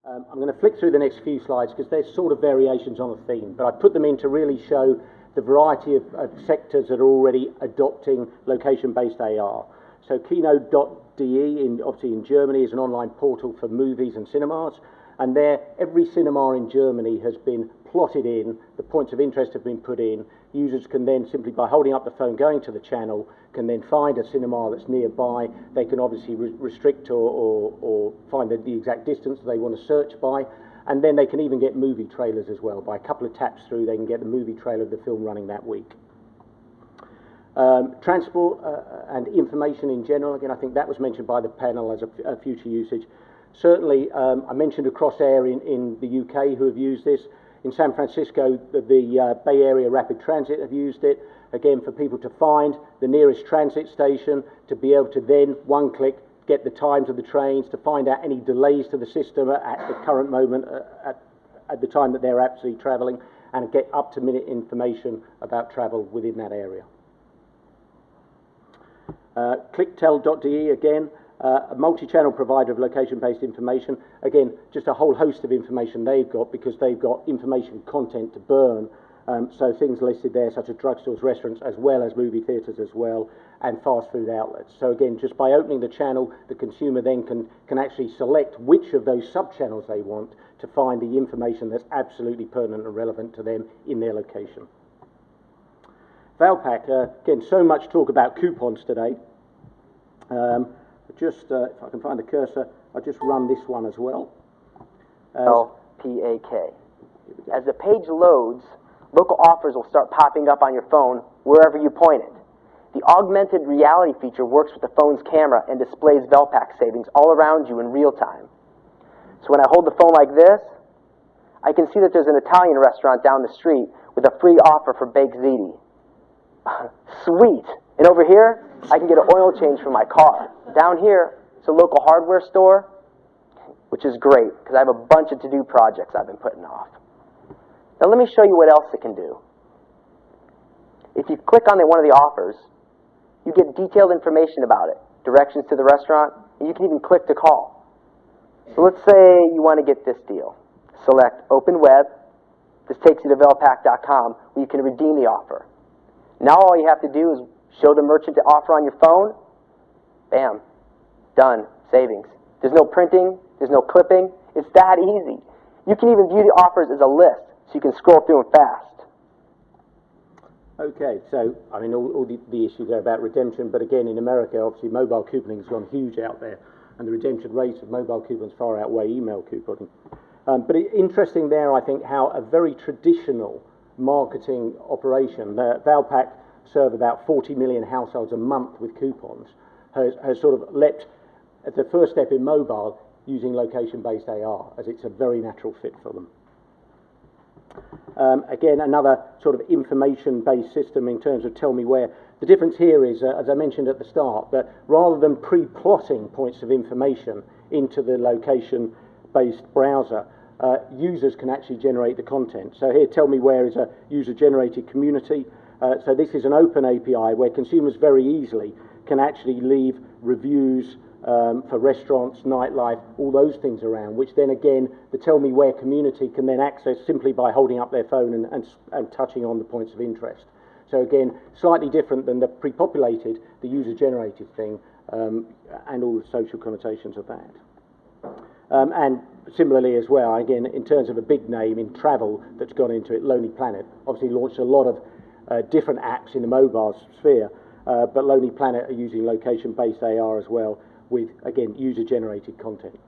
I'm going to flick through the next few slides because there's sort of variations on a theme, but I put them in to really show the variety of sectors that are already adopting location-based AR. So Kino.de, obviously in Germany, is an online portal for movies and cinemas, and there every cinema in Germany has been plotted in, the points of interest have been put in. Users can then, simply by holding up the phone, going to the channel, can then find a cinema that's nearby. They can obviously restrict or find the exact distance they want to search by, and then they can even get movie trailers as well. By a couple of taps through, they can get the movie trailer of the film running that week. Transport and information in general, again, I think that was mentioned by the panel as a future usage. Certainly, I mentioned Across Air in the UK who have used this. In San Francisco, the Bay Area Rapid Transit have used it, again, for people to find the nearest transit station, to be able to then, one click, get the times of the trains, to find out any delays to the system at the current moment, at the time that they're actually travelling, and get up-to-minute information about travel within that area. Clicktel.de, again, a multi-channel provider of location-based information. Again, just a whole host of information they've got because they've got information content to burn. So things listed there such as drugstores, restaurants, as well as movie theatres as well, and fast food outlets. So again, just by opening the channel, the consumer then can actually select which of those sub-channels they want to find the information that's absolutely pertinent and relevant to them in their location. Valpak, again, so much talk about coupons today. If I can find the cursor, I'll just run this one as well. LPAK. As the page loads, local offers will start popping up on your phone wherever you point it. The augmented reality feature works with the phone's camera and displays Valpak savings all around you in real time. So when I hold the phone like this, I can see that there's an Italian restaurant down the street with a free offer for baked ziti. Sweet! And over here, I can get an oil change for my car. Down here, it's a local hardware store, which is great because I have a bunch of to-do projects I've been putting off. Now let me show you what else it can do. If you click on one of the offers, you get detailed information about it, directions to the restaurant, and you can even click to call. So let's say you want to get this deal. Select Open Web. This takes you to Valpak.com where you can redeem the offer. Now all you have to do is show the merchant the offer on your phone. Bam. Done. Savings. There's no printing. There's no clipping. It's that easy. You can even view the offers as a list, so you can scroll through them fast. Okay, so, I mean, all the issues there about redemption, but again, in America, obviously, mobile couponing has gone huge out there, and the redemption rates of mobile coupons far outweigh email couponing. But interesting there, I think, how a very traditional marketing operation, Valpak serve about 40 million households a month with coupons, has sort of leapt at the first step in mobile using location-based AR, as it's a very natural fit for them. Again, another sort of information-based system in terms of tell me where. The difference here is, as I mentioned at the start, that rather than pre-plotting points of information into the location-based browser, users can actually generate the content. So here, tell me where is a user-generated community. So this is an open API where consumers very easily can actually leave reviews for restaurants, nightlife, all those things around, which then again, the Tell Me Where community can then access simply by holding up their phone and touching on the points of interest. So again, slightly different than the pre-populated, the user-generated thing, and all the social connotations of that. And similarly as well, again, in terms of a big name in travel that's gone into it, Lonely Planet, obviously launched a lot of different apps in the mobile sphere, but Lonely Planet are using location-based AR as well with, again, user-generated content.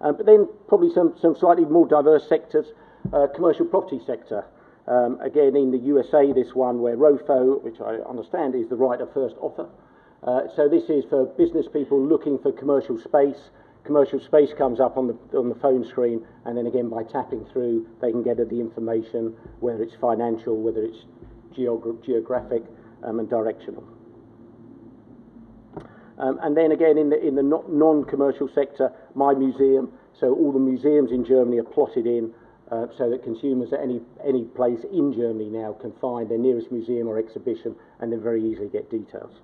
But then probably some slightly more diverse sectors, commercial property sector. Again, in the USA, this one where ROFO, which I understand is the right of first offer. So this is for business people looking for commercial space. Commercial space comes up on the phone screen, and then again by tapping through, they can get at the information, whether it's financial, whether it's geographic, and directional. And then again in the non-commercial sector, My Museum. So all the museums in Germany are plotted in, so that consumers at any place in Germany now can find their nearest museum or exhibition, and then very easily get details.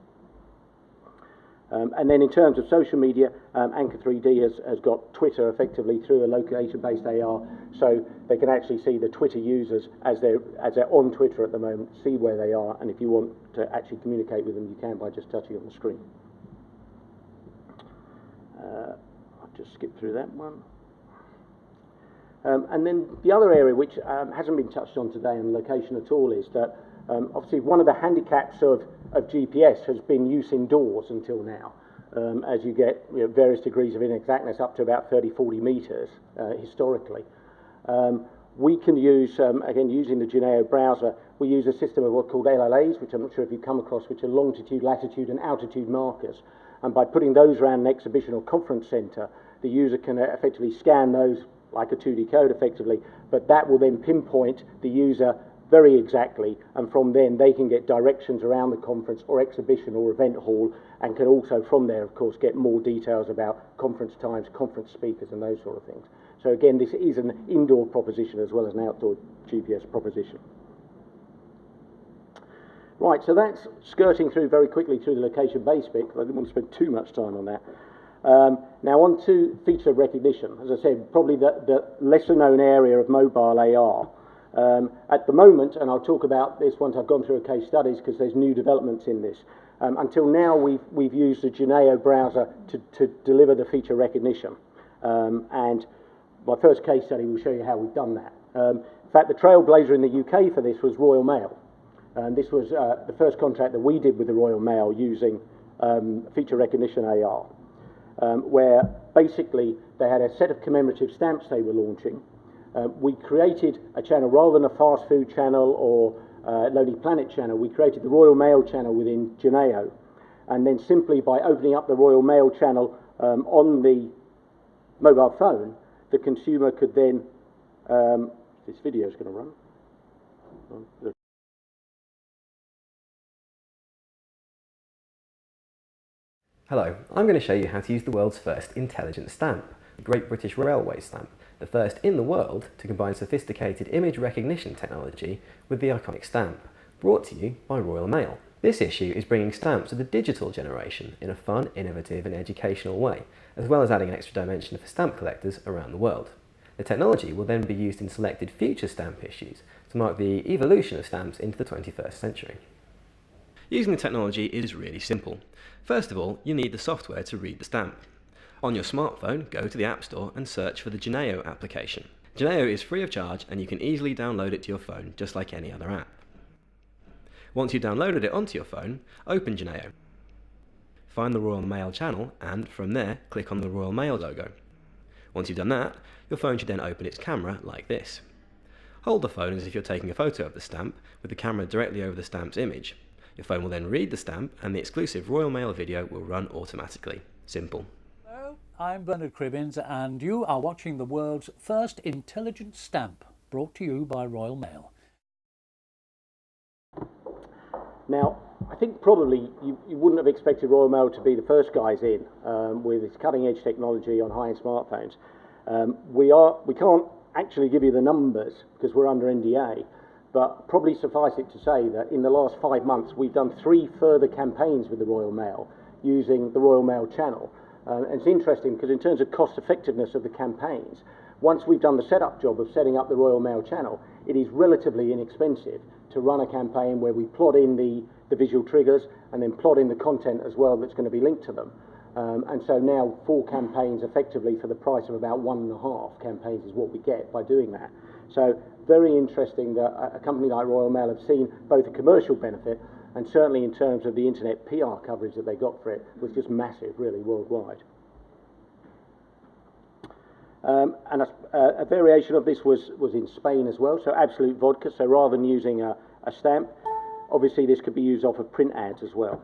And then in terms of social media, Anchor 3D has got Twitter effectively through a location-based AR, so they can actually see the Twitter users as they're on Twitter at the moment, see where they are, and if you want to actually communicate with them, you can by just touching on the screen. I'll just skip through that one. And then the other area which hasn't been touched on today in location at all is that obviously one of the handicaps of GPS has been use indoors until now, as you get various degrees of inexactness up to about 30-40 metres historically. We can use, again using the Geneo browser, we use a system of what's called LLAs, which I'm not sure if you've come across, which are longitude, latitude and altitude markers. And by putting those around an exhibition or conference centre, the user can effectively scan those like a 2D code effectively, but that will then pinpoint the user very exactly, and from then they can get directions around the conference or exhibition or event hall, and can also from there of course get more details about conference times, conference speakers and those sort of things. So again, this is an indoor proposition as well as an outdoor GPS proposition. Right, so that's skirting through very quickly through the location-based bit, because I didn't want to spend too much time on that. Now on to feature recognition. As I said, probably the lesser known area of mobile AR. At the moment, and I'll talk about this once I've gone through a case studies because there's new developments in this. Until now we've used the Geneo browser to deliver the feature recognition. And my first case study will show you how we've done that. In fact, the trailblazer in the UK for this was Royal Mail. And this was the first contract that we did with the Royal Mail using feature recognition AR, where basically they had a set of commemorative stamps they were launching. We created a channel rather than a fast food channel or Lonely Planet channel. We created the Royal Mail channel within Geneo, and then simply by opening up the Royal Mail channel on the mobile phone, the consumer could then. This video is going to run. Hello, I'm going to show you how to use the world's first intelligent stamp, the Great British Railway stamp, the first in the world to combine sophisticated image recognition technology with the iconic stamp, brought to you by Royal Mail. This issue is bringing stamps to the digital generation in a fun, innovative and educational way, as well as adding an extra dimension for stamp collectors around the world. The technology will then be used in selected future stamp issues to mark the evolution of stamps into the 21st century. Using the technology is really simple. First of all, you need the software to read the stamp. On your smartphone, go to the App Store and search for the Geneo application. Geneo is free of charge and you can easily download it to your phone just like any other app. Once you've downloaded it onto your phone, open Geneo. Find the Royal Mail channel and from there click on the Royal Mail logo. Once you've done that, your phone should then open its camera like this. Hold the phone as if you're taking a photo of the stamp with the camera directly over the stamp's image. Your phone will then read the stamp and the exclusive Royal Mail video will run automatically. Simple. Hello, I'm Bernard Cribbins and you are watching the world's first intelligent stamp, brought to you by Royal Mail. Now, I think probably you wouldn't have expected Royal Mail to be the first guys in with its cutting-edge technology on high-end smartphones. We can't actually give you the numbers because we're under NDA, but probably suffice it to say that in the last 5 months we've done 3 further campaigns with the Royal Mail using the Royal Mail channel. And it's interesting because in terms of cost effectiveness of the campaigns, once we've done the setup job of setting up the Royal Mail channel, it is relatively inexpensive to run a campaign where we plot in the visual triggers and then plot in the content as well that's going to be linked to them. And so now 4 campaigns effectively for the price of about 1.5 campaigns is what we get by doing that. So very interesting that a company like Royal Mail have seen both a commercial benefit and certainly in terms of the internet PR coverage that they got for it was just massive really worldwide. And a variation of this was in Spain as well, so Absolute Vodka, so rather than using a stamp, obviously this could be used off of print ads as well.